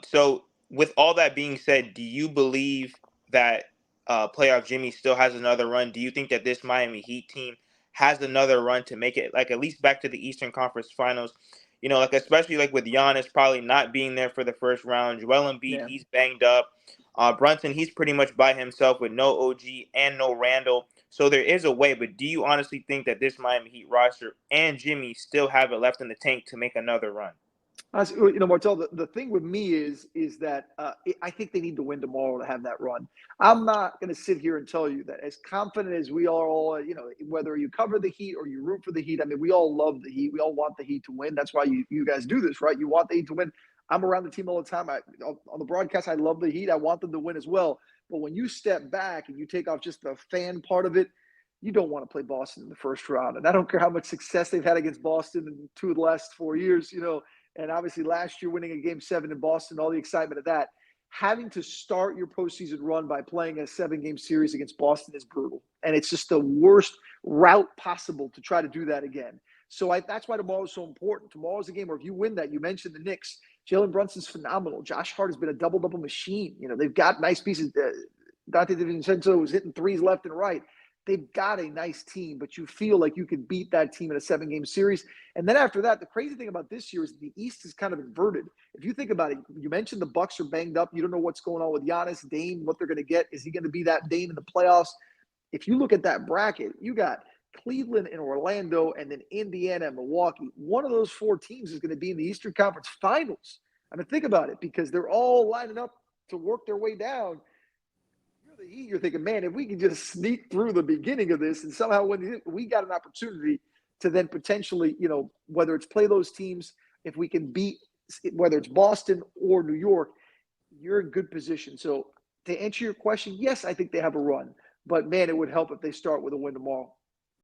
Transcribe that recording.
So with all that being said, do you believe that playoff Jimmy still has another run? Do you think that this Miami Heat team has another run to make it, like, at least back to the Eastern Conference Finals? Like, especially like with Giannis probably not being there for the first round. Joel Embiid, Yeah. he's banged up. Brunson, he's pretty much by himself with no OG and no Randall. So there is a way, but do you honestly think that this Miami Heat roster and Jimmy still have it left in the tank to make another run? Martell, the thing with me is that I think they need to win tomorrow to have that run. I'm not going to sit here and tell you that as confident as we are all, whether you cover the Heat or you root for the Heat. I mean, we all love the Heat. We all want the Heat to win. That's why you guys do this, right? You want the Heat to win. I'm around the team all the time. On the broadcast, I love the Heat. I want them to win as well. But when you step back and you take off just the fan part of it, you don't want to play Boston in the first round. And I don't care how much success they've had against Boston in 2 of the last 4 years, and obviously last year winning a Game 7 in Boston, all the excitement of that. Having to start your postseason run by playing a 7-game series against Boston is brutal. And it's just the worst route possible to try to do that again. So that's why tomorrow is so important. Tomorrow's a game where if you win that, you mentioned the Knicks. Jalen Brunson's phenomenal. Josh Hart has been a double-double machine. They've got nice pieces. Dante DiVincenzo was hitting threes left and right. They've got a nice team, but you feel like you could beat that team in a 7-game series. And then after that, the crazy thing about this year is the East is kind of inverted. If you think about it, you mentioned the Bucks are banged up. You don't know what's going on with Giannis, Dame, what they're going to get. Is he going to be that Dame in the playoffs? If you look at that bracket, you got Cleveland and Orlando, and then Indiana and Milwaukee. One of those 4 teams is going to be in the Eastern Conference Finals. I mean, think about it, because they're all lining up to work their way down. The Heat, you're thinking, man, if we can just sneak through the beginning of this and somehow win, we got an opportunity to then potentially, whether it's play those teams, if we can beat, whether it's Boston or New York, you're in good position. So to answer your question, yes, I think they have a run, but man, it would help if they start with a win tomorrow.